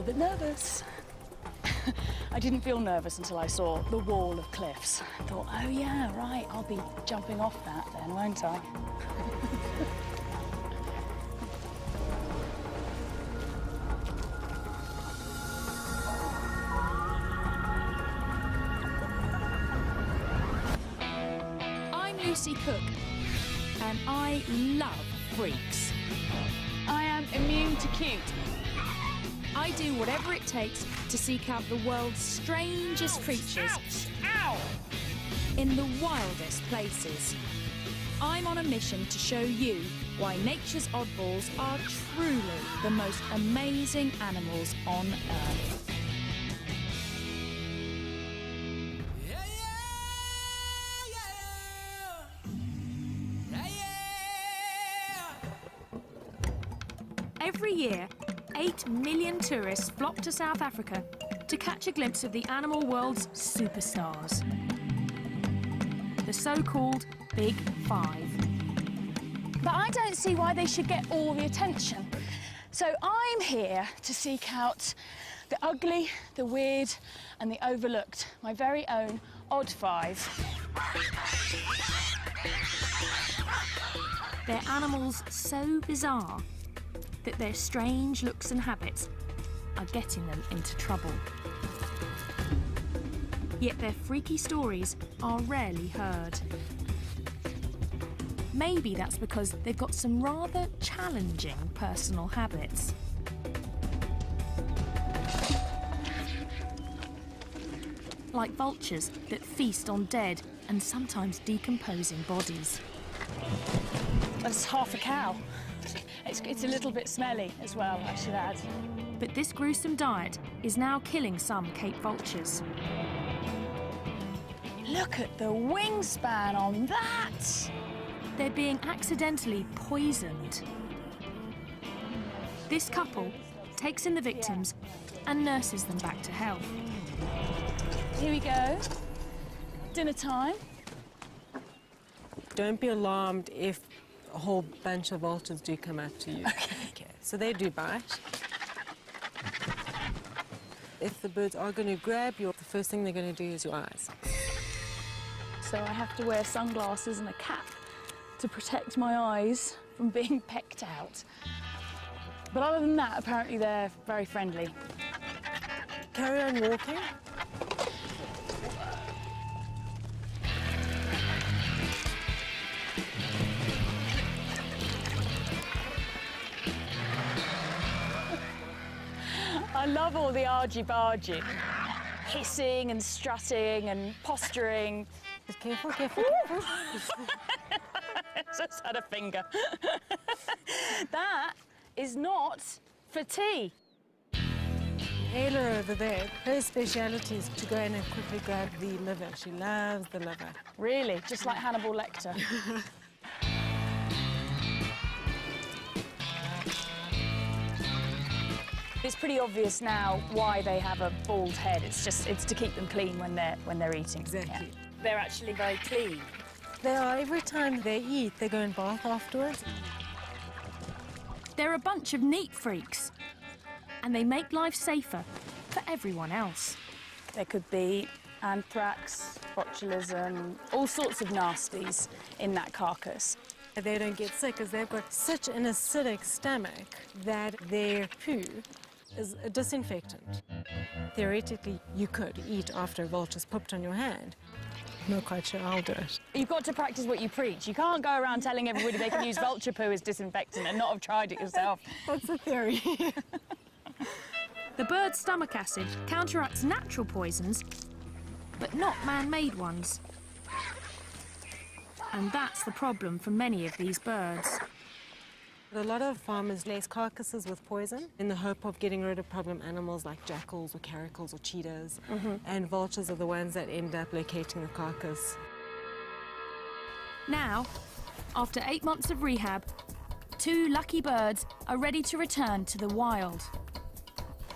little bit nervous. I didn't feel nervous until I saw the wall of cliffs. I thought, oh yeah, right, I'll be jumping off that then, won't I? I'm Lucy Cook, and I love freaks. I am immune to cute. I do whatever it takes to seek out the world's strangest creatures in the wildest places. I'm on a mission to show you why nature's oddballs are truly the most amazing animals on Earth. Every year, 8 million tourists flock to South Africa to catch a glimpse of the animal world's superstars, the so-called Big Five. But I don't see why they should get all the attention. So I'm here to seek out the ugly, the weird, and the overlooked, my very own odd five. They're animals so bizarre that their strange looks and habits are getting them into trouble. Yet their freaky stories are rarely heard. Maybe that's because they've got some rather challenging personal habits. Like vultures that feast on dead and sometimes decomposing bodies. That's half a cow. It's a little bit smelly as well, I should add. But this gruesome diet is now killing some Cape vultures. Look at the wingspan on that! They're being accidentally poisoned. This couple takes in the victims and nurses them back to health. Here we go. Dinner time. Don't be alarmed if a whole bunch of vultures do come up to you. Okay. So they do bite. If the birds are going to grab you, the first thing they're going to do is your eyes. So I have to wear sunglasses and a cap to protect my eyes from being pecked out. But other than that, apparently they're very friendly. Carry on walking. I love all the argy-bargy. Hissing and strutting and posturing. Just careful, careful, careful. Just had a finger. That is not for tea. Ayla over there, her speciality is to go in and quickly grab the liver. She loves the liver. Really? Just like Hannibal Lecter? It's pretty obvious now why they have a bald head. It's to keep them clean when they're eating. Exactly. Yeah. They're actually very clean. They are. Every time they eat, they go and bath afterwards. They're a bunch of neat freaks, and they make life safer for everyone else. There could be anthrax, botulism, all sorts of nasties in that carcass. They don't get sick because they've got such an acidic stomach that their poo is a disinfectant. Theoretically, you could eat after a vulture's pooped on your hand. I'm not quite sure I'll do it. You've got to practice what you preach. You can't go around telling everybody they can use vulture poo as disinfectant and not have tried it yourself. That's a theory. The bird's stomach acid counteracts natural poisons, but not man-made ones. And that's the problem for many of these birds. A lot of farmers lace carcasses with poison in the hope of getting rid of problem animals like jackals or caracals or cheetahs. And vultures are the ones that end up locating the carcass. Now, after 8 months of rehab, 2 lucky birds are ready to return to the wild.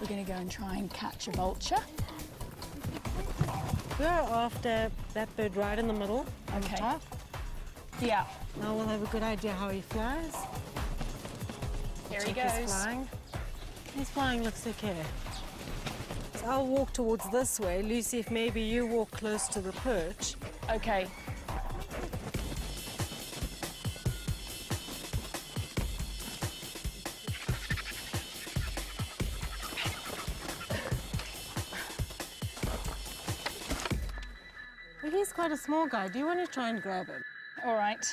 We're going to go and try and catch a vulture. We're after that bird right in the middle, on the Okay. top. Yeah. Now we'll have a good idea how he flies. Here he Check his goes. flying. His flying looks okay. I'll walk towards this way. Lucy, if maybe you walk close to the perch. Okay. Well, he's quite a small guy. Do you want to try and grab him? All right.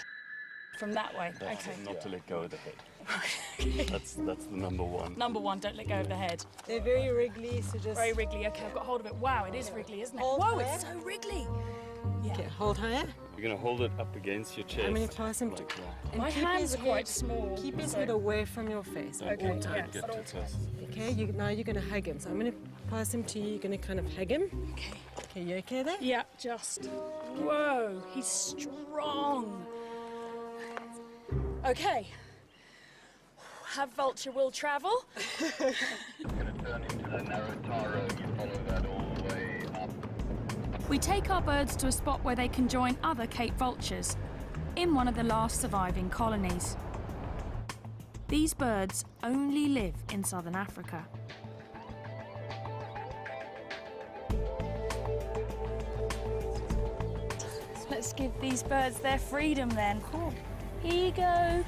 From that way. That's Okay. not to let go of the head. That's the number one. Number one, don't let go of the head. They're very wriggly, so just... Very wriggly. Okay, I've got hold of it. Wow, it is wriggly, isn't it? Hold Whoa, higher. it's so wriggly. Yeah. Okay, hold higher. You're going to hold it up against your chest. I'm going to pass him to... like that. And My keep hands his are quite head- small. Keep his so- head away from your face. Don't, Okay, don't yeah, get at all too close. Okay, now you're going to hug him. So I'm going to pass him to you. You're going to kind of hug him. Okay. Okay, you okay there? Yeah, just. Whoa, he's strong. Okay. Have vulture will travel. It's going to turn into the narrow tar road. You follow that all the way up. We take our birds to a spot where they can join other Cape vultures in one of the last surviving colonies. These birds only live in southern Africa. Let's give these birds their freedom then. Cool. Here you go.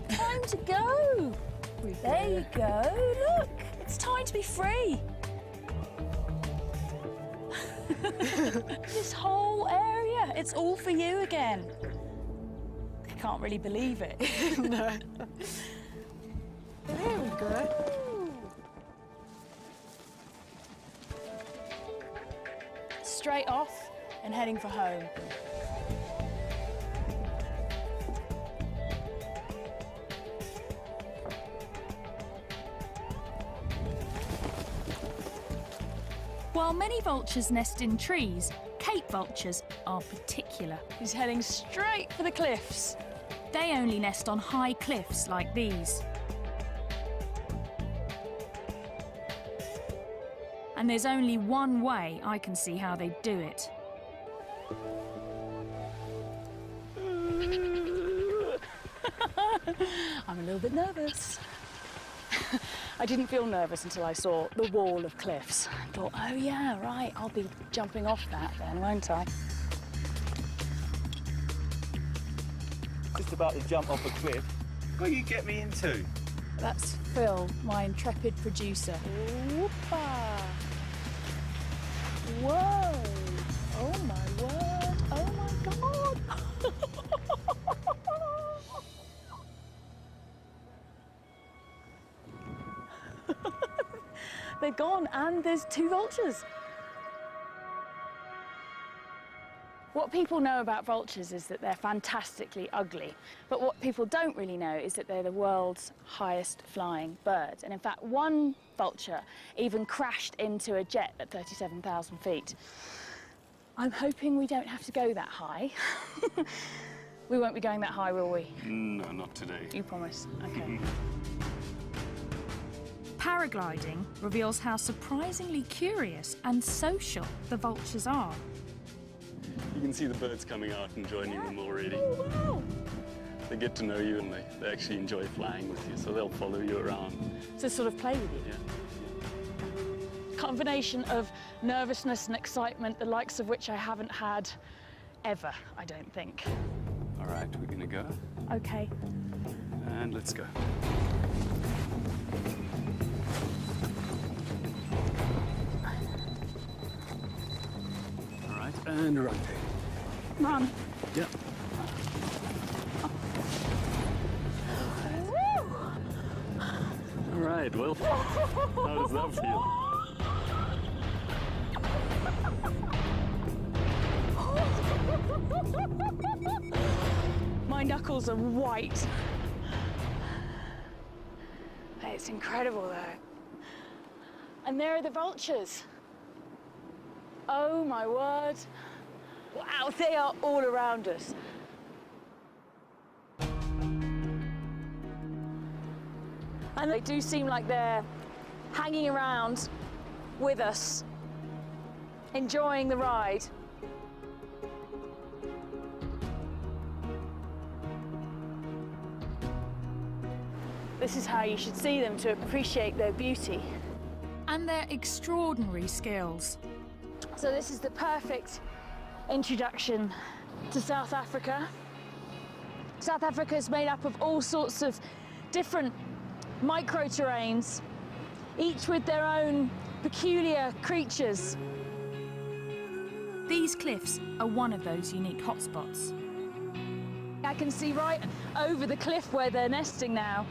Time to go. There you go. Look, it's time to be free. This whole area, it's all for you again. I can't really believe it. No. There we go. Straight off and heading for home. While many vultures nest in trees, Cape vultures are particular. He's heading straight for the cliffs. They only nest on high cliffs like these. And there's only one way I can see how they do it. I'm a little bit nervous. I didn't feel nervous until I saw the wall of cliffs. I thought, oh yeah, right, I'll be jumping off that then, won't I? Just about to jump off a cliff. What you get me into? That's Phil, my intrepid producer. Whoopa! Whoa! Oh my word! Oh my God! They're gone, and there's two vultures. What people know about vultures is that they're fantastically ugly, but what people don't really know is that they're the world's highest flying bird. And in fact, one vulture even crashed into a jet at 37,000 feet. I'm hoping we don't have to go that high. We won't be going that high, will we? No, not today. You promise? Okay. Paragliding reveals how surprisingly curious and social the vultures are. You can see the birds coming out and joining them already. Oh, wow! They get to know you and they actually enjoy flying with you, so they'll follow you around. To sort of play with you. Yeah. Combination of nervousness and excitement, the likes of which I haven't had ever, I don't think. All right, we're gonna go, Okay. and let's go. All right, and rotate. Run. Yeah. All right, well, how does that feel? My knuckles are white. It's incredible though. And there are the vultures. Oh my word. Wow, they are all around us. And they do seem like they're hanging around with us, enjoying the ride. This is how you should see them to appreciate their beauty. And their extraordinary skills. So this is the perfect introduction to South Africa. South Africa is made up of all sorts of different micro-terrains, each with their own peculiar creatures. These cliffs are one of those unique hotspots. I can see right over the cliff where they're nesting now.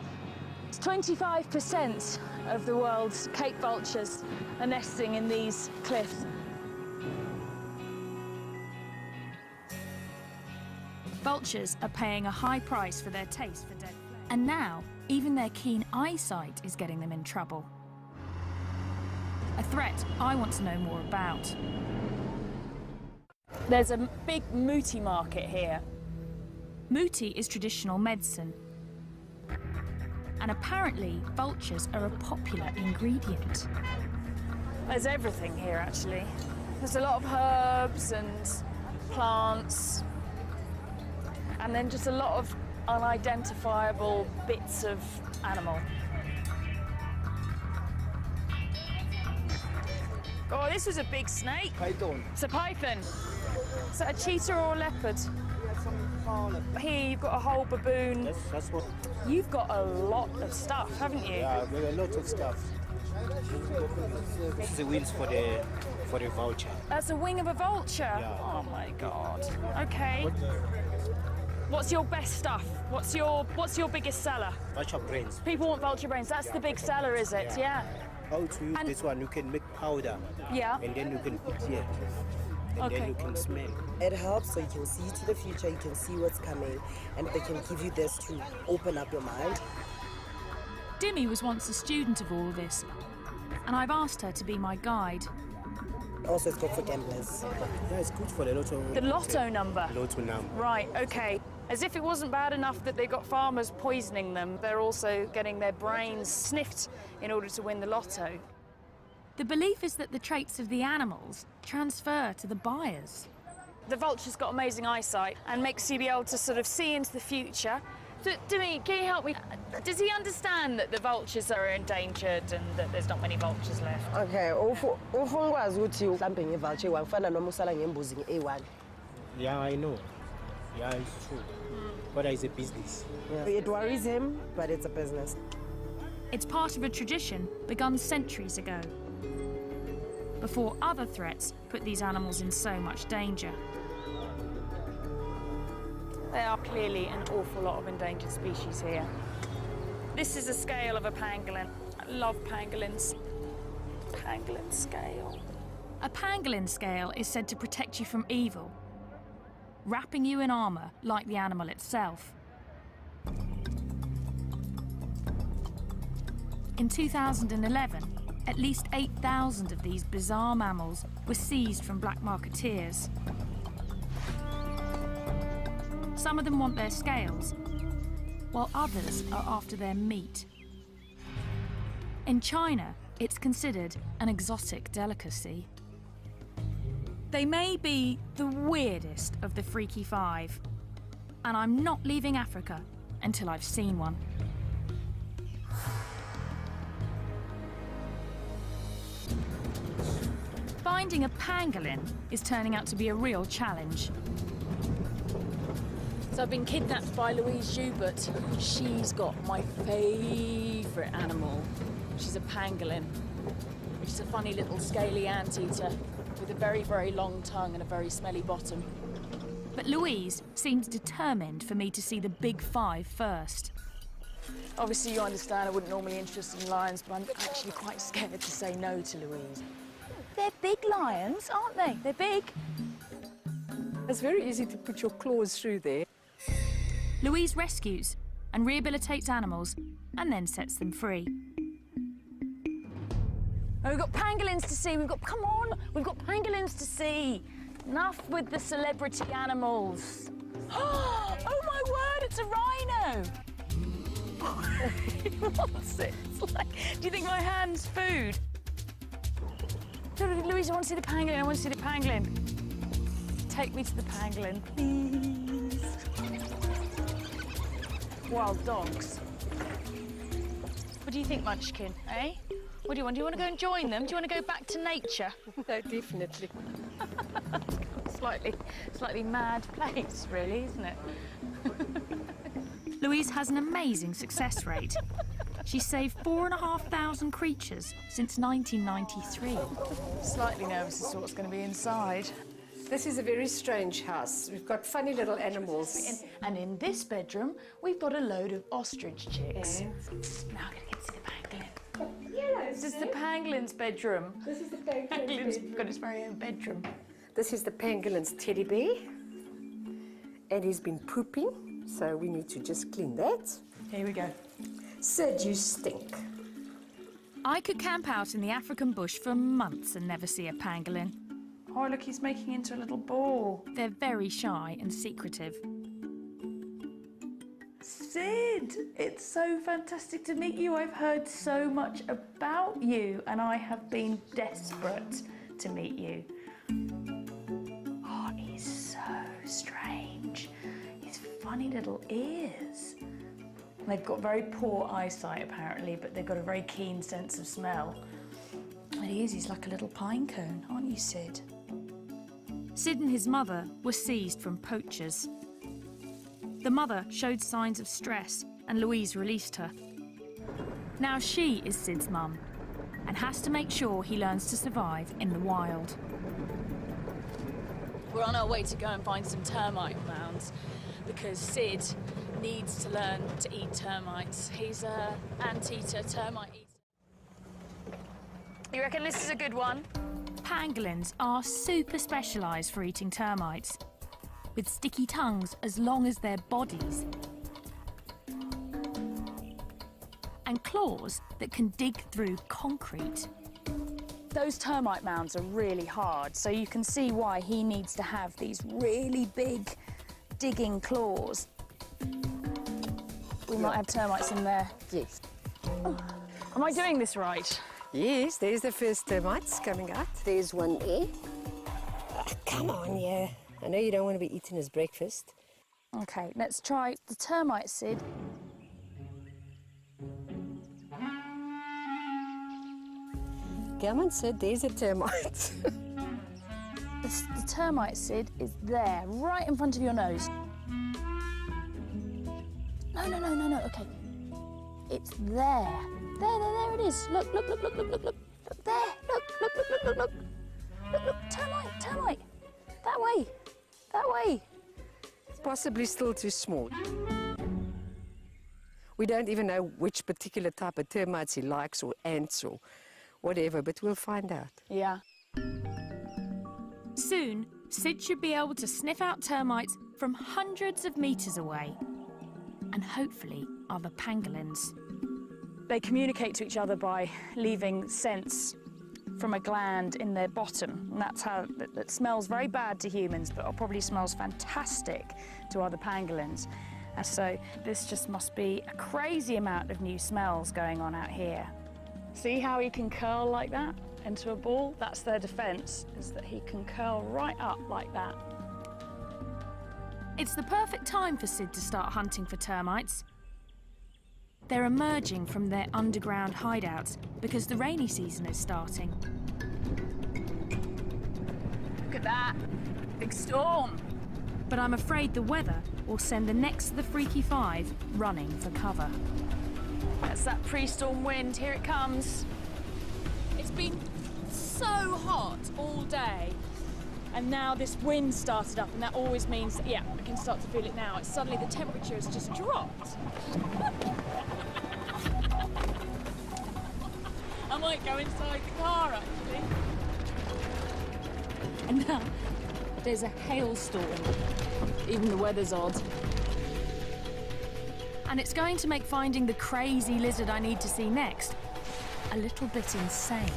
It's 25% of the world's Cape vultures are nesting in these cliffs. Vultures are paying a high price for their taste for dead flesh. And now, even their keen eyesight is getting them in trouble. A threat I want to know more about. There's a big muti market here. Muti is traditional medicine. And apparently, vultures are a popular ingredient. There's everything here, actually. There's a lot of herbs and plants, and then just a lot of unidentifiable bits of animal. Oh, this was a big snake. Python. It's a python. Is that a cheetah or a leopard? Here you've got a whole baboon. That's what. You've got a lot of stuff, haven't you? Yeah, there are a lot of stuff. This is the wings for the vulture. That's a wing of a vulture. Yeah. Oh my God. Okay. What's your best stuff? What's your biggest seller? Vulture brains. People want vulture brains. That's the big seller, is it? Yeah. How to use And- this one? You can make powder. Yeah. And then you can put here. And Okay. then you can smell. It helps so you can see to the future, you can see what's coming, and they can give you this to open up your mind. Dimi was once a student of all this, and I've asked her to be my guide. Also, it's good for gamblers. Yeah, it's good for the lotto. The lotto number. Lotto number. Right, okay. As if it wasn't bad enough that they got farmers poisoning them, they're also getting their brains sniffed in order to win the lotto. The belief is that the traits of the animals transfer to the buyers. The vulture's got amazing eyesight and makes you be able to sort of see into the future. Dimi, can you help me? Does he understand that the vultures are endangered and that there's not many vultures left? Okay, ufungwazi ukuthi mhlambe ngevulture wangifana noma usala ngembuzi nge-A1. Yeah, I know. Yeah, it's true. But it's a business. Yeah. It worries him, but it's a business. It's part of a tradition begun centuries ago, before other threats put these animals in so much danger. There are clearly an awful lot of endangered species here. This is a scale of a pangolin. I love pangolins. Pangolin scale. A pangolin scale is said to protect you from evil, wrapping you in armour like the animal itself. In 2011, at least 8,000 of these bizarre mammals were seized from black marketeers. Some of them want their scales, while others are after their meat. In China, it's considered an exotic delicacy. They may be the weirdest of the freaky five, and I'm not leaving Africa until I've seen one. Finding a pangolin is turning out to be a real challenge. So I've been kidnapped by Louise Joubert. She's got my favourite animal. She's a pangolin, which is a funny little scaly anteater with a very, very long tongue and a very smelly bottom. But Louise seems determined for me to see the big five first. Obviously, you understand I wouldn't normally be interested in lions, but I'm actually quite scared to say no to Louise. They're big lions, aren't they? They're big. It's very easy to put your claws through there. Louise rescues and rehabilitates animals and then sets them free. Oh, we've got pangolins to see. Come on, we've got pangolins to see. Enough with the celebrity animals. Oh my word, it's a rhino. What's it? It's like, do you think my hand's food? Louise, I want to see the pangolin. I want to see the pangolin. Take me to the pangolin, please. Wild dogs. What do you think, Munchkin, eh? What do you want? Do you want to go and join them? Do you want to go back to nature? No, definitely. Slightly mad place, really, isn't it? Louise has an amazing success rate. She's saved 4,500 creatures since 1993. Slightly nervous as to what's going to be inside. This is a very strange house. We've got funny little animals. And in this bedroom, we've got a load of ostrich chicks. Yeah. Now I'm going to get to the pangolin. This is the pangolin's bedroom. This is the penguin. Pangolin's got its very own bedroom. This is the pangolin's teddy bear. And he's been pooping, so we need to just clean that. Here we go. Sid, you stink. I could camp out in the African bush for months and never see a pangolin. Oh, look, he's making into a little ball. They're very shy and secretive. Sid, it's so fantastic to meet you. I've heard so much about you, and I have been desperate to meet you. Oh, he's so strange. His funny little ears. They've got very poor eyesight, apparently, but they've got a very keen sense of smell. And he's like a little pine cone, aren't you, Sid? Sid and his mother were seized from poachers. The mother showed signs of stress and Louise released her. Now she is Sid's mum and has to make sure he learns to survive in the wild. We're on our way to go and find some termite mounds because Sid needs to learn to eat termites. He's an anteater, termite eater. You reckon this is a good one? Pangolins are super specialised for eating termites, with sticky tongues as long as their bodies, and claws that can dig through concrete. Those termite mounds are really hard, so you can see why he needs to have these really big digging claws. We might have termites in there. Yes. Oh. Am I doing this right? Yes, there's the first termites coming out. There's one there. Oh, come on, yeah. I know you don't want to be eating his breakfast. OK, let's try the termite, Sid. Come on, Sid, there's a termite. The termite, Sid, is there, right in front of your nose. No, OK. It's there. There it is. Look. There. Look. Look, termite. That way. Possibly still too small. We don't even know which particular type of termites he likes, or ants, or whatever, but we'll find out. Yeah. Soon, Sid should be able to sniff out termites from hundreds of metres away, and hopefully other pangolins. They communicate to each other by leaving scents from a gland in their bottom. And that's how it smells very bad to humans, but it probably smells fantastic to other pangolins. And so this just must be a crazy amount of new smells going on out here. See how he can curl like that into a ball? That's their defence, is that he can curl right up like that. It's the perfect time for Sid to start hunting for termites. They're emerging from their underground hideouts because the rainy season is starting. Look at that, big storm. But I'm afraid the weather will send the next of the Freaky Five running for cover. That's that pre-storm wind, here it comes. It's been so hot all day, and now this wind started up, and that always means, yeah, I can start to feel it now. It's suddenly the temperature has just dropped. I might go inside the car, actually. And now there's a hailstorm. Even the weather's odd. And it's going to make finding the crazy lizard I need to see next a little bit insane.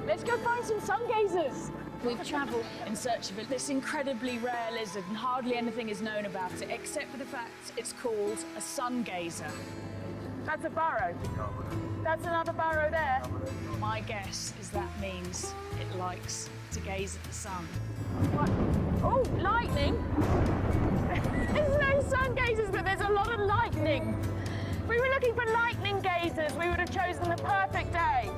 Let's go find some sun gazers. We've travelled in search of this incredibly rare lizard, and hardly anything is known about it, except for the fact it's called a sun gazer. That's a burrow. That's another burrow there. My guess is that means it likes to gaze at the sun. What? Oh, lightning! There's no sun gazers, but there's a lot of lightning. If we were looking for lightning gazers, we would have chosen the perfect day.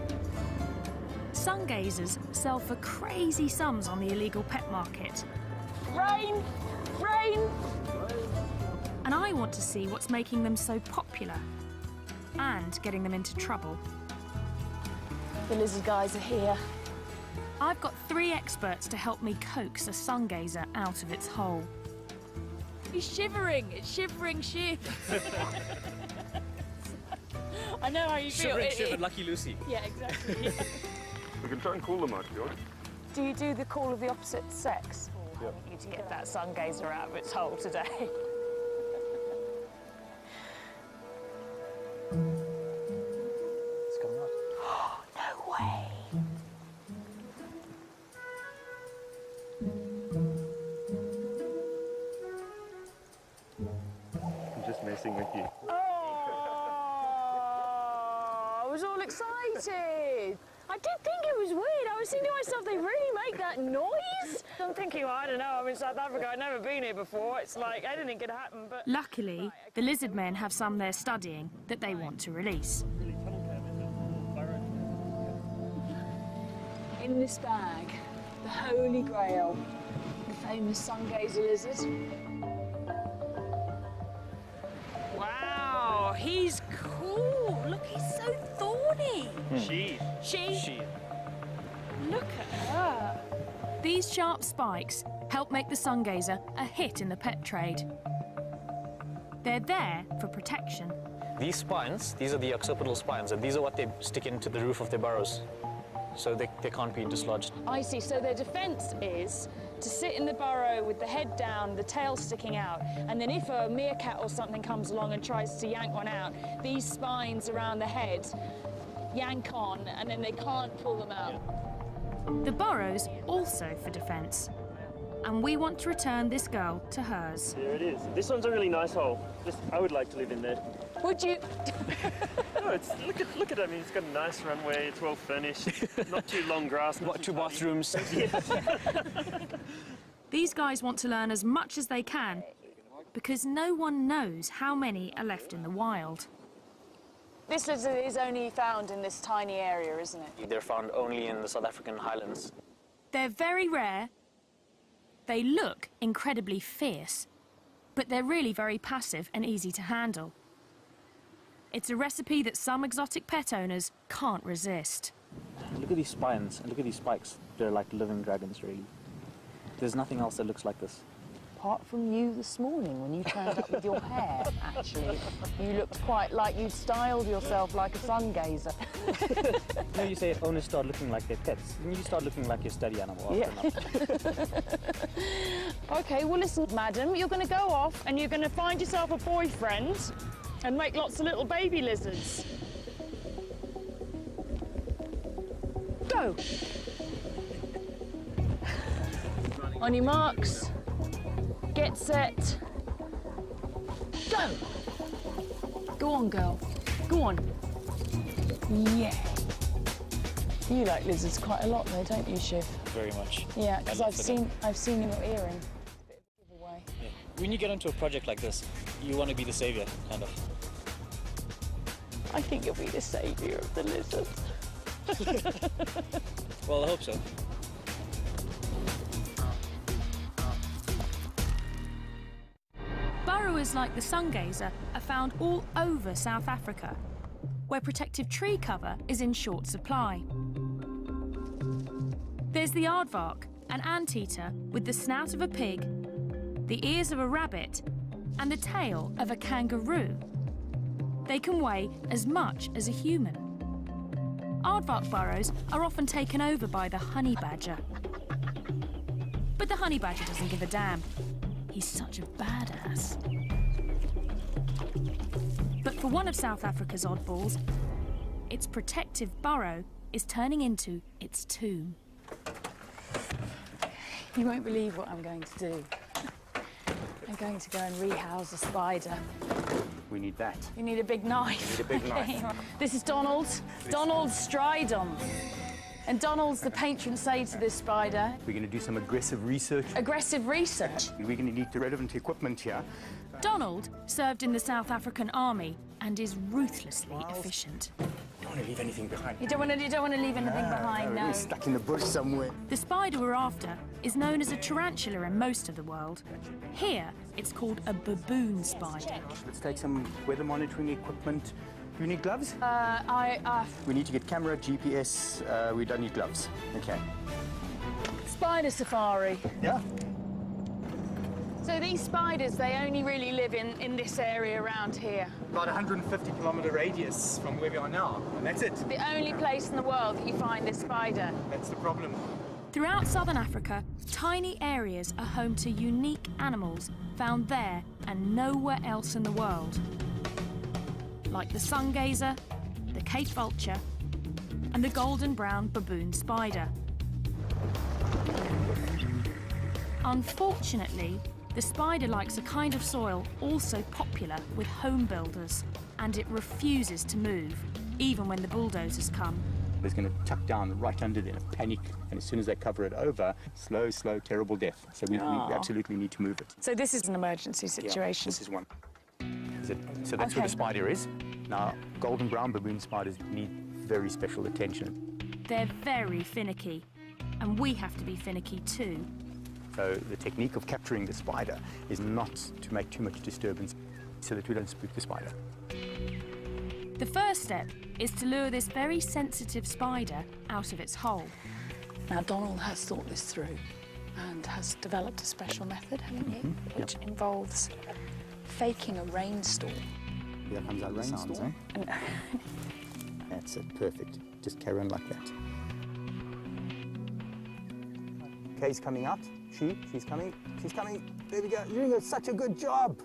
Sun gazers sell for crazy sums on the illegal pet market. Rain! Rain! And I want to see what's making them so popular and getting them into trouble. The lizard guys are here. I've got 3 experts to help me coax a sun gazer out of its hole. He's shivering. It's shivering shit. I know how you feel. Shivering shiver, Lucky Lucy. Yeah, exactly. We can try and cool them out, George. Do you do the call of the opposite sex? Or Yeah. I need you to get that sun gazer out of its hole today. It's coming out. No way. I'm just messing with you. Oh, I was all excited. I did think it was weird. I was thinking to myself, they really make that noise? I'm thinking, well, I don't know, I'm in South Africa, I've never been here before. It's like anything could happen, but... Luckily, the lizard men have some they're studying that they want to release. In this bag, the Holy Grail, the famous sun gazer lizard. Wow, he's cool. Look, he's so thorny. She. She? Look at her. These sharp spikes help make the sun gazer a hit in the pet trade. They're there for protection. These spines, these are the occipital spines, and these are what they stick into the roof of their burrows, so they can't be dislodged. I see, so their defense is to sit in the burrow with the head down, the tail sticking out, and then if a meerkat or something comes along and tries to yank one out, these spines around the head yank on, and then they can't pull them out. The burrow's also for defence. And we want to return this girl to hers. There it is. This one's a really nice hole. I would like to live in there. Would you? No, look at it. I mean, it's got a nice runway. It's well furnished. Not too long grass. Not too 2 bathrooms. These guys want to learn as much as they can because no one knows how many are left in the wild. This lizard is only found in this tiny area, isn't it? They're found only in the South African highlands. They're very rare. They look incredibly fierce, but they're really very passive and easy to handle. It's a recipe that some exotic pet owners can't resist. Look at these spines and look at these spikes. They're like living dragons, really. There's nothing else that looks like this. Apart from you this morning when you turned up with your hair, actually. You looked quite like you'd styled yourself like a sun gazer. You know, you say owners start looking like their pets. Then you start looking like your study animal after enough. Okay, well listen, madam, you're going to go off and you're going to find yourself a boyfriend and make lots of little baby lizards. Go! On your marks, get set, go! Go on, girl. Go on. Yeah. You like lizards quite a lot though, don't you, Shiv? Very much. Yeah, because I've seen your earring. Bit of a giveaway. Yeah. When you get into a project like this, you want to be the savior, kind of. I think you'll be the saviour of the lizards. Well, I hope so. Burrowers like the sun gazer are found all over South Africa, where protective tree cover is in short supply. There's the aardvark, an anteater with the snout of a pig, the ears of a rabbit, and the tail of a kangaroo. They can weigh as much as a human. Aardvark burrows are often taken over by the honey badger. But the honey badger doesn't give a damn. He's such a badass. But for one of South Africa's oddballs, its protective burrow is turning into its tomb. You won't believe what I'm going to do. I'm going to go and rehouse a spider. We need that. You need a big knife. We need a big knife. This is Donald. Donald Stridon. And Donald's the patron saint of this spider. We're going to do some aggressive research. Aggressive research? We're going to need the relevant equipment here. Donald served in the South African Army and is ruthlessly efficient. You don't want to leave anything behind. You don't want to leave anything behind, no. It's stuck in the bush somewhere. The spider we're after is known as a tarantula in most of the world. Here, it's called a baboon spider. Let's take some weather monitoring equipment. Do you need gloves? We need to get camera, GPS. We don't need gloves. Okay. Spider safari. Yeah. So these spiders, they only really live in this area around here. About 150-kilometer radius from where we are now, and that's it. The only place in the world that you find this spider. That's the problem. Throughout southern Africa, tiny areas are home to unique animals found there and nowhere else in the world. Like the sun gazer, the Cape vulture, and the golden brown baboon spider. Unfortunately, the spider likes a kind of soil also popular with home builders, and it refuses to move, even when the bulldozers come. It's going to tuck down right under there, panic, and as soon as they cover it over, slow, terrible death. So we absolutely need to move it. So this is an emergency situation? Yeah, this is one. So that's where the spider is. Now, golden brown baboon spiders need very special attention. They're very finicky, and we have to be finicky too. So the technique of capturing the spider is not to make too much disturbance so that we don't spook the spider. The first step is to lure this very sensitive spider out of its hole. Now, Donald has thought this through and has developed a special method, haven't you? Which involves faking a rainstorm. Here comes our rainstorm. That's it, perfect. Just carry on like that. Kay's coming out. She's coming. There we go. You're doing such a good job.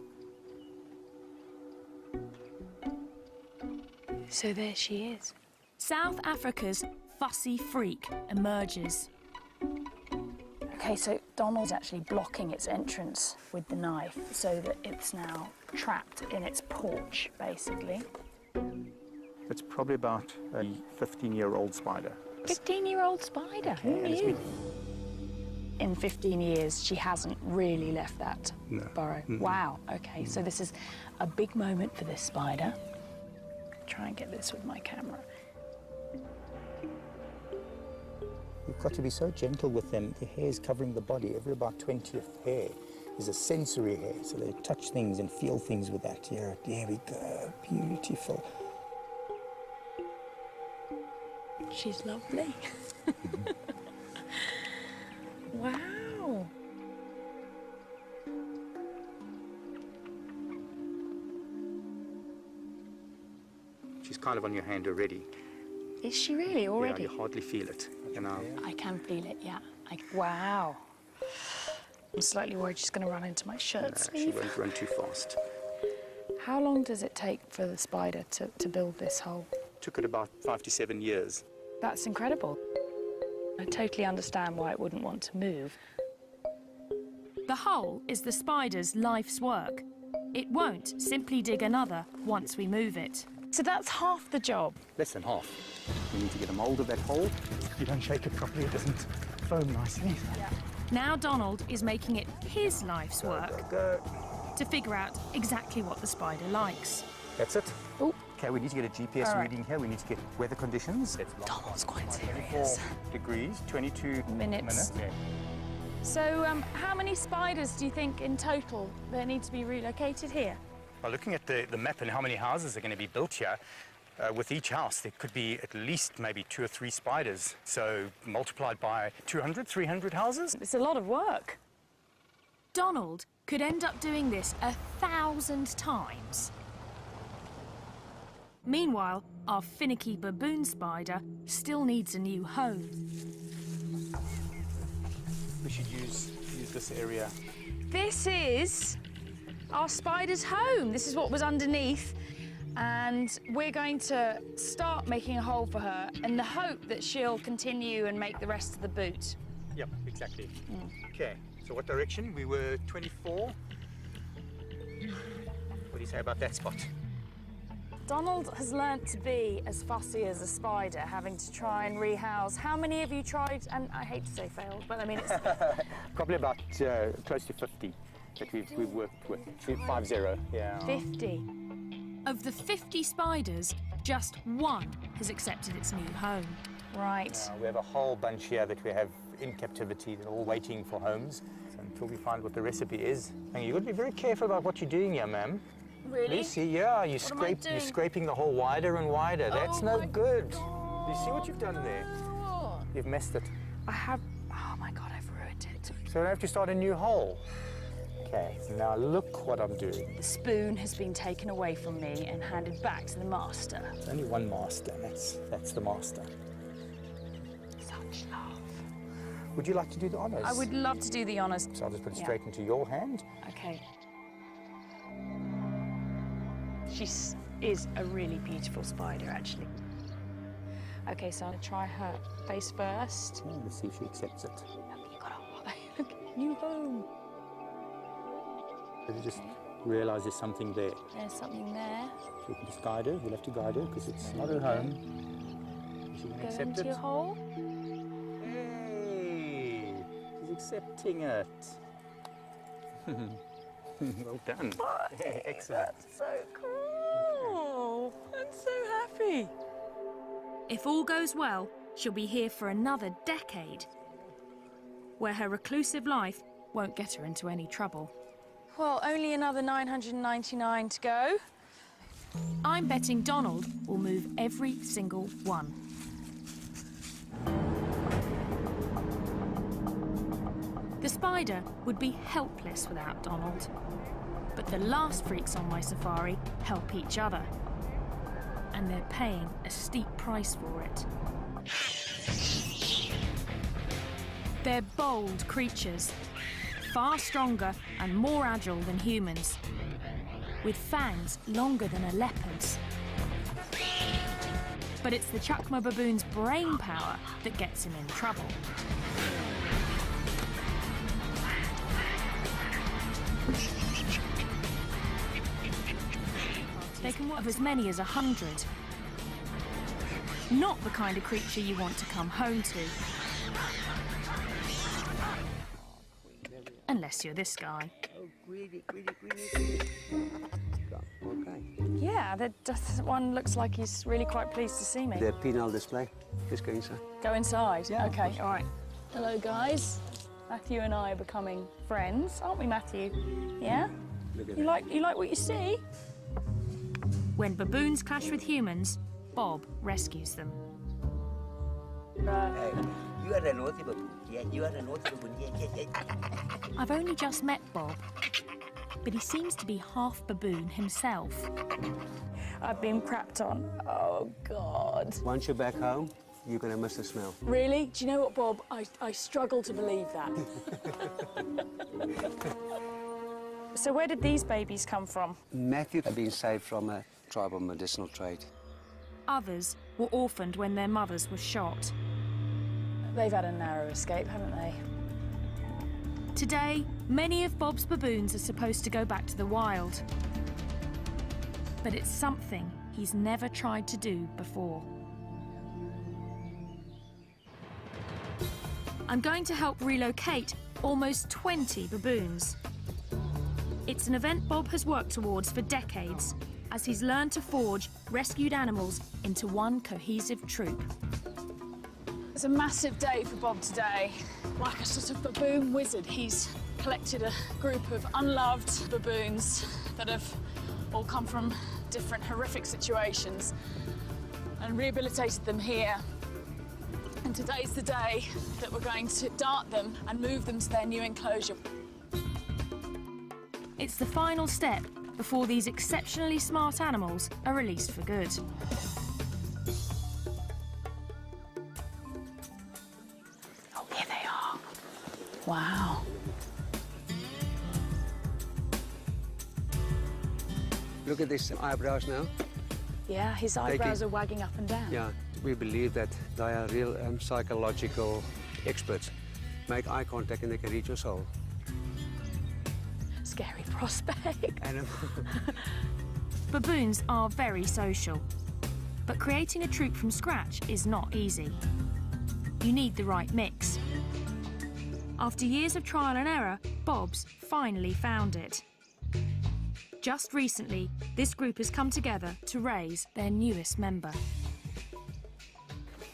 So there she is. South Africa's fussy freak emerges. Okay, so Donald's actually blocking its entrance with the knife so that it's now trapped in its porch, basically. It's probably about a 15-year-old spider. 15-year-old spider? Who knew? In 15 years, she hasn't really left that burrow. Wow, okay, so this is a big moment for this spider. Try and get this with my camera. You've got to be so gentle with them. The hair is covering the body. Every about 20th hair is a sensory hair, so they touch things and feel things with that. Here, there we go, beautiful. She's lovely. Wow. She's kind of on your hand already. Is she really already? Yeah, you hardly feel it. You know. I can feel it, yeah. Wow. I'm slightly worried she's going to run into my shirt sleeve. She won't run too fast. How long does it take for the spider to build this hole? Took it about 5 to 7 years. That's incredible. I totally understand why it wouldn't want to move. The hole is the spider's life's work. It won't simply dig another once we move it. So that's half the job? Less than half. We need to get a mould of that hole. If you don't shake it properly, it doesn't foam nicely. Yeah. Now Donald is making it his life's work to figure out exactly what the spider likes. That's it. Ooh. Okay, we need to get a GPS reading here. We need to get weather conditions. Donald's quite serious. 24 degrees, 22 minutes. Yeah. So how many spiders do you think in total there need to be relocated here? Well, looking at the map and how many houses are going to be built here, with each house there could be at least maybe 2 or 3 spiders. So multiplied by 200, 300 houses. It's a lot of work. Donald could end up doing this 1,000 times. Meanwhile, our finicky baboon spider still needs a new home. We should use this area. This is our spider's home. This is what was underneath. And we're going to start making a hole for her in the hope that she'll continue and make the rest of the boot. Yep, exactly. Okay, so what direction? We were 24. What do you say about that spot? Donald has learnt to be as fussy as a spider, having to try and rehouse. How many have you tried, and I hate to say failed, but I mean it's... Probably about close to 50 that we've worked with. 50, yeah. 50. Of the 50 spiders, just one has accepted its new home. Right. We have a whole bunch here that we have in captivity. They're all waiting for homes. So until we find what the recipe is. And you've got to be very careful about what you're doing here, ma'am. Really? Lucy, yeah, you're scraping the hole wider and wider. That's no good. Do you see what you've done there? You've messed it. I have... Oh my God, I've ruined it. So I have to start a new hole. Okay, now look what I'm doing. The spoon has been taken away from me and handed back to the master. There's only one master, and that's the master. Such love. Would you like to do the honours? I would love to do the honours. So I'll just put it straight into your hand. Okay. She is a really beautiful spider, actually. Okay, so I'm going to try her face first. Oh, let's see if she accepts it. You got a new home. You just realise there's something there. There's something there. So we can just guide her. We'll have to guide her because it's not her home. Is she going to accept into your hole. Hey, she's accepting it. Well done. Excellent. That's so cool. I'm so happy. If all goes well, she'll be here for another decade, where her reclusive life won't get her into any trouble. Well, only another 999 to go. I'm betting Donald will move every single one. The spider would be helpless without Donald. But the last freaks on my safari help each other. And they're paying a steep price for it. They're bold creatures, far stronger and more agile than humans, with fangs longer than a leopard's. But it's the Chukma baboon's brain power that gets him in trouble. They can work as many as 100. Not the kind of creature you want to come home to. Unless you're this guy. Yeah, that one looks like he's really quite pleased to see me. The penal display. Just go inside. Go inside? Yeah, okay, all right. Hello, guys. Matthew and I are becoming friends, aren't we, Matthew? Yeah? Look at You like what you see? When baboons clash with humans, Bob rescues them. You are a naughty baboon. Yeah, you are a naughty baboon. Yeah. I've only just met Bob, but he seems to be half baboon himself. I've been crapped on. Oh, God. Once you're back home, you're going to miss the smell. Really? Do you know what, Bob? I struggle to believe that. So where did these babies come from? Matthew had been saved from a tribal medicinal trade. Others were orphaned when their mothers were shot. They've had a narrow escape, haven't they? Today, many of Bob's baboons are supposed to go back to the wild. But it's something he's never tried to do before. I'm going to help relocate almost 20 baboons. It's an event Bob has worked towards for decades, as he's learned to forge rescued animals into one cohesive troop. It's a massive day for Bob today. Like a sort of baboon wizard, he's collected a group of unloved baboons that have all come from different horrific situations and rehabilitated them here. And today's the day that we're going to dart them and move them to their new enclosure. It's the final step before these exceptionally smart animals are released for good. Oh, here they are. Wow. Look at these eyebrows now. Yeah, his eyebrows are wagging up and down. Yeah, we believe that they are real psychological experts. Make eye contact and they can read your soul. Scary prospect. Baboons are very social, but creating a troop from scratch is not easy. You need the right mix. After years of trial and error, Bob's finally found it. Just recently, this group has come together to raise their newest member.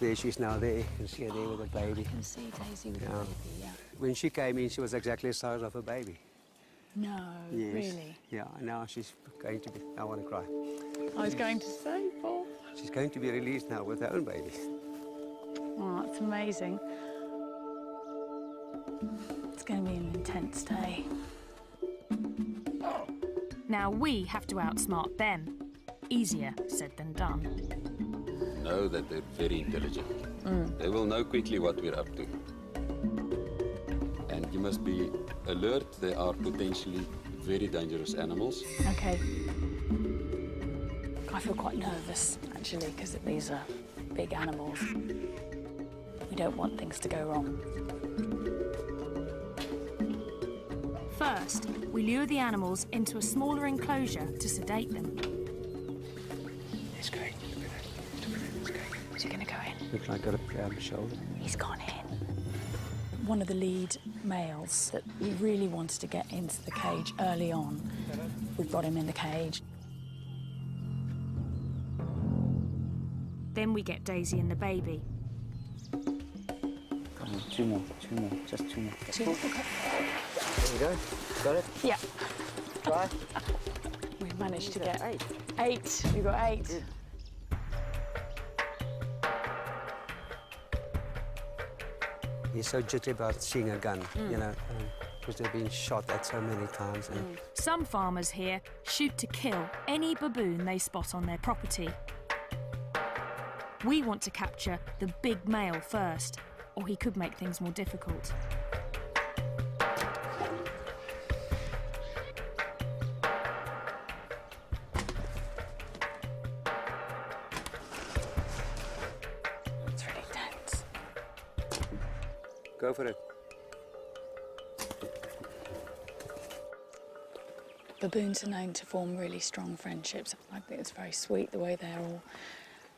There she is now there. You can see her there with a baby. I can see Daisy with a baby, yeah. When she came in, she was exactly the size of a baby. No, Yes. really? Yeah, now she's going to be... I want to cry. I was going to say, Paul. She's going to be released now with her own baby. Oh, that's amazing. It's going to be an intense day. Now we have to outsmart them. Easier said than done. Know that they're very intelligent. They will know quickly what we're up to. And you must be alert. They are potentially very dangerous animals. Okay. I feel quite nervous, actually, because these are big animals. We don't want things to go wrong. First, we lure the animals into a smaller enclosure to sedate them. It's great. Look at that. It's great. Is he going to go in? Looks like a shoulder. He's gone in. One of the lead males that we really wanted to get into the cage early on, we've got him in the cage. Then we get Daisy and the baby. Come on, two more, just two more. Two more. Okay. There you go. Got it? Yeah. Try. We've managed to get 8. We've got 8. Good. He's so jittery about seeing a gun, you know, because they've been shot at so many times. And Some farmers here shoot to kill any baboon they spot on their property. We want to capture the big male first, or he could make things more difficult. It's really tense. Go for it. Baboons are known to form really strong friendships. I think it's very sweet the way they're all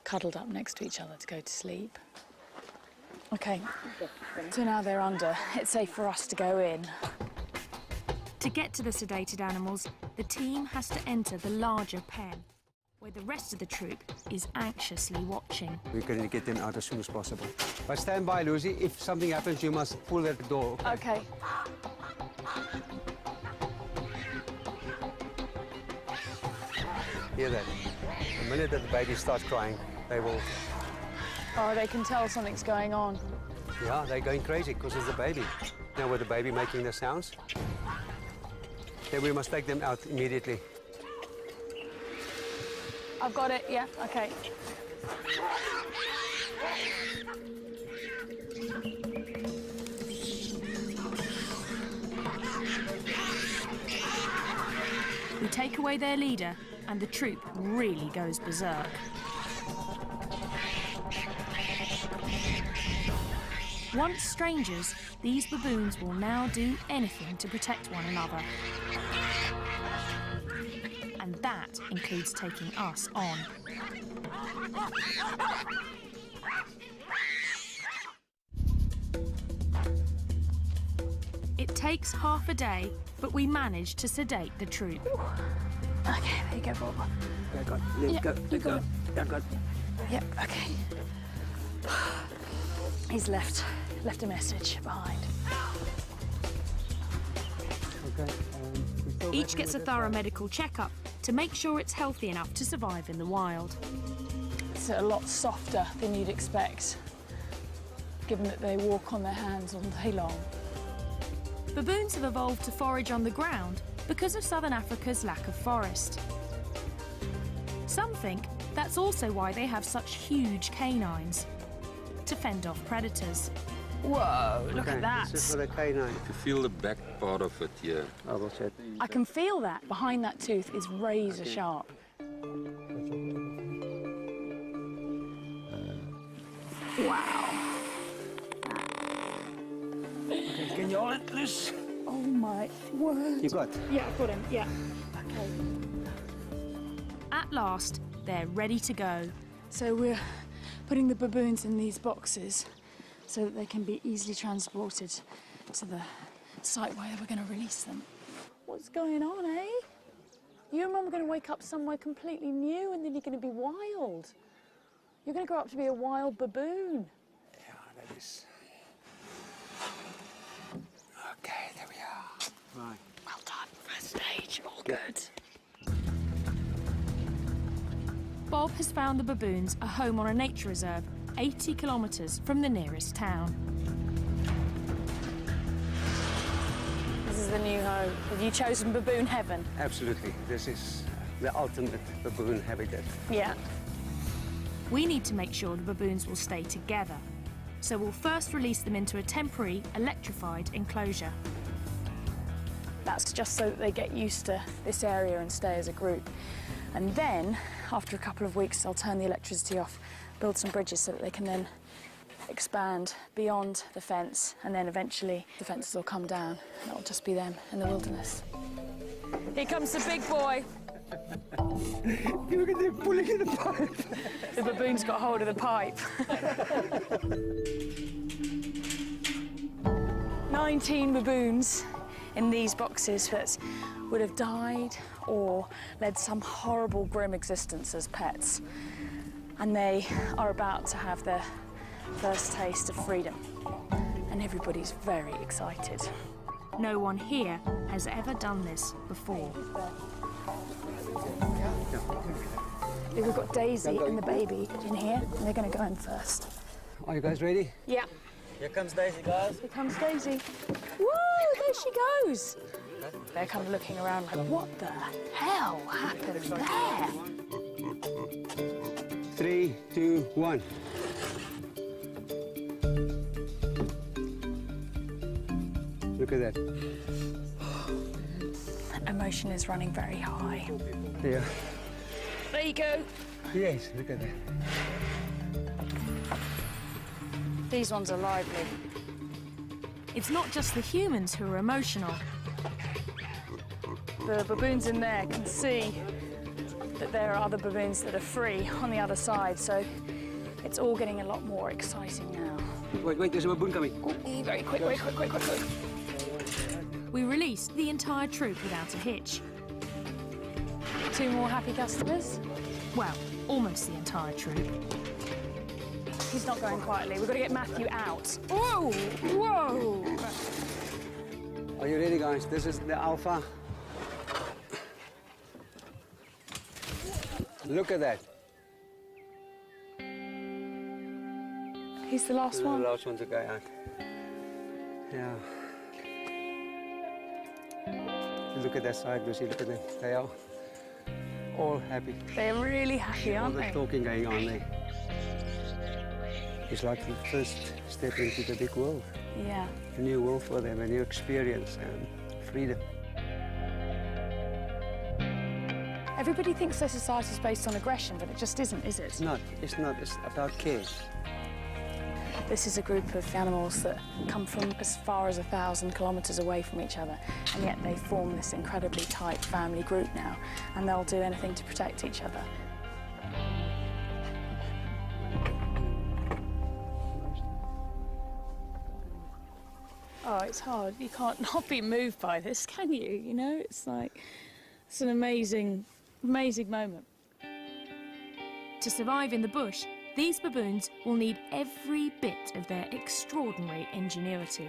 cuddled up next to each other to go to sleep. Okay, so now they're under. It's safe for us to go in. To get to the sedated animals, the team has to enter the larger pen, where the rest of the troop is anxiously watching. We're going to get them out as soon as possible. But stand by, Lucy. If something happens, you must pull at the door. Okay. Hear that? The minute that the baby starts crying, they will... Oh, they can tell something's going on. Yeah, they're going crazy because it's the baby. Now with the baby making the sounds, then we must take them out immediately. I've got it, yeah, okay. We take away their leader, and the troop really goes berserk. Once strangers, these baboons will now do anything to protect one another. And that includes taking us on. It takes half a day, but we manage to sedate the troop. Okay, there you go, Bob. Let go, let go, let go, let go. Yep, okay. He's left a message behind. Okay. Each gets a thorough medical checkup to make sure it's healthy enough to survive in the wild. It's a lot softer than you'd expect, given that they walk on their hands all day long. Baboons have evolved to forage on the ground because of southern Africa's lack of forest. Some think that's also why they have such huge canines, to fend off predators. Whoa, look at that. This is for the canine. If you feel the back part of it here. I will check. I can feel that. Behind that tooth is razor sharp. Wow. Okay, can you hold it loose? Oh my word. You got? Yeah, I've got him, yeah. Okay. at last, they're ready to go. So we're putting the baboons in these boxes so that they can be easily transported to the site where we're going to release them. What's going on, eh? You and Mum are going to wake up somewhere completely new and then you're going to be wild. You're going to grow up to be a wild baboon. Yeah, that is... Okay, there we are. Right. Well done, first stage, all good. Bob has found the baboons a home on a nature reserve 80 kilometres from the nearest town. This is the new home. Have you chosen baboon heaven? Absolutely. This is the ultimate baboon habitat. Yeah. We need to make sure the baboons will stay together. So we'll first release them into a temporary, electrified enclosure. That's just so that they get used to this area and stay as a group. And then, after a couple of weeks, I'll turn the electricity off, build some bridges so that they can then expand beyond the fence, and then eventually the fences will come down and it'll just be them in the wilderness. Here comes the big boy. Look at them pulling in the pipe. The baboon's got hold of the pipe. 19 baboons in these boxes that would have died or led some horrible, grim existence as pets. And they are about to have their first taste of freedom. And everybody's very excited. No one here has ever done this before. We've got Daisy and the baby in here, and they're going to go in first. Are you guys ready? Yeah. Here comes Daisy, guys. Here comes Daisy. Woo, there she goes. They're kind of looking around like, what the hell happened there? 3, 2, 1. Look at that. Emotion is running very high. Yeah. There you go. Yes, look at that. These ones are lively. It's not just the humans who are emotional. The baboons in there can see that there are other baboons that are free on the other side, so it's all getting a lot more exciting now. Wait, there's a baboon coming. Oh, very quick, very quick, quick, quick, quick. We released the entire troop without a hitch. 2 more happy customers. Well, almost the entire troop. He's not going quietly. We've got to get Matthew out. Whoa! Whoa! Are you ready, guys? This is the alpha. Look at that. He's the last one. The last one to go out. Yeah. Look at that side, Lucy. Look at them. They are all happy. They're really happy, aren't all they? the talking going on there. It's like the first step into the big world. Yeah. A new world for them, a new experience and freedom. Everybody thinks their society is based on aggression, but it just isn't, is it? It's not. It's not. It's about care. This is a group of animals that come from as far as 1,000 kilometres away from each other, and yet they form this incredibly tight family group now, and they'll do anything to protect each other. Oh, it's hard. You can't not be moved by this, can you? You know, it's like, it's an amazing, amazing moment. To survive in the bush, these baboons will need every bit of their extraordinary ingenuity.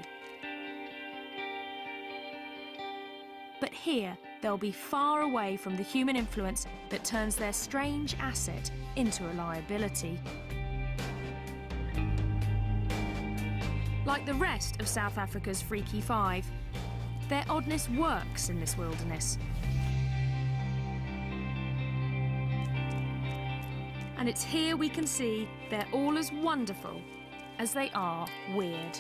But here, they'll be far away from the human influence that turns their strange asset into a liability. Like the rest of South Africa's Freaky Five, their oddness works in this wilderness. And it's here we can see they're all as wonderful as they are weird.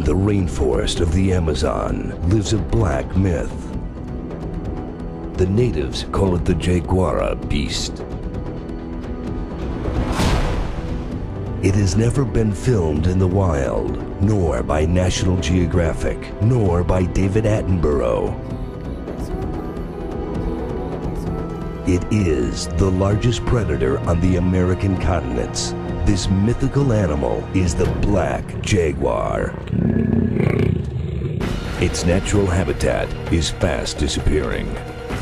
the rainforest of the Amazon lives a black myth. The natives call it the jaguar beast. It has never been filmed in the wild, nor by National Geographic, nor by David Attenborough. It is the largest predator on the American continents. This mythical animal is the black jaguar. Its natural habitat is fast disappearing.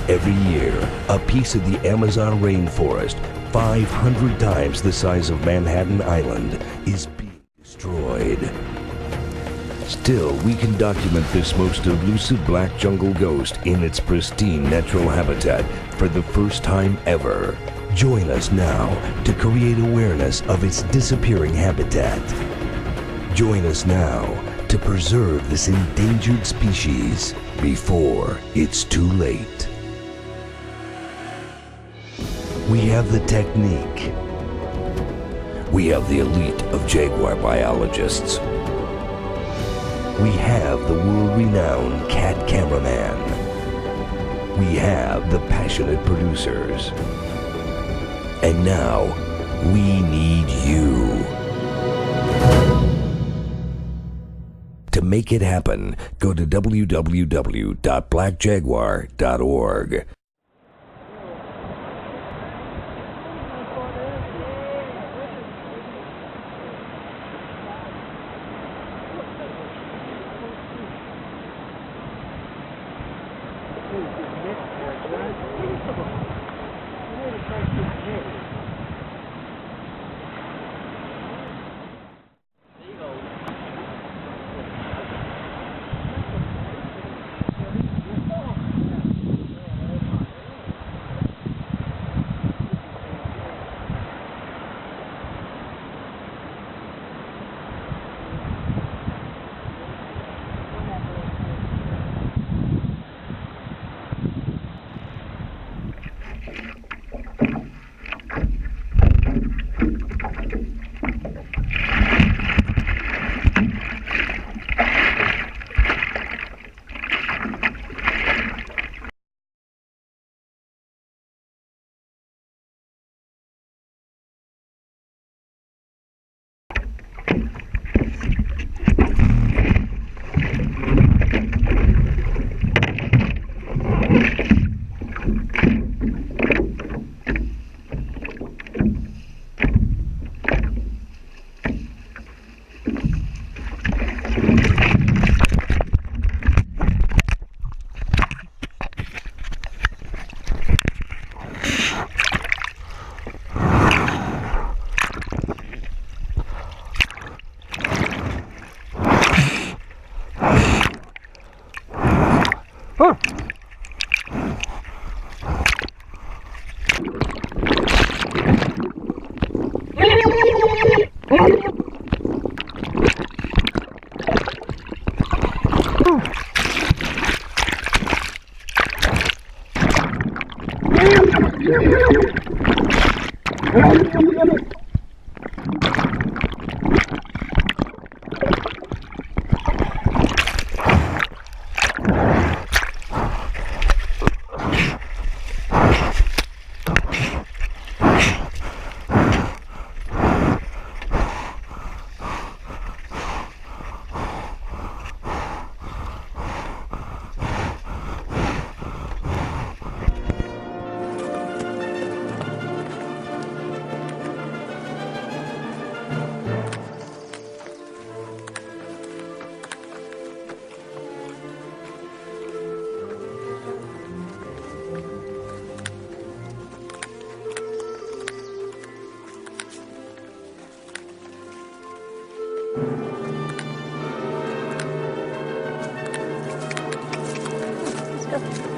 Every year, a piece of the Amazon rainforest, 500 times the size of Manhattan Island, is being destroyed. Still, we can document this most elusive black jungle ghost in its pristine natural habitat for the first time ever. Join us now to create awareness of its disappearing habitat. Join us now to preserve this endangered species before it's too late. We have the technique. We have the elite of jaguar biologists. We have the world-renowned cat cameraman. We have the passionate producers. And now, we need you. To make it happen, go to www.blackjaguar.org. Let's go.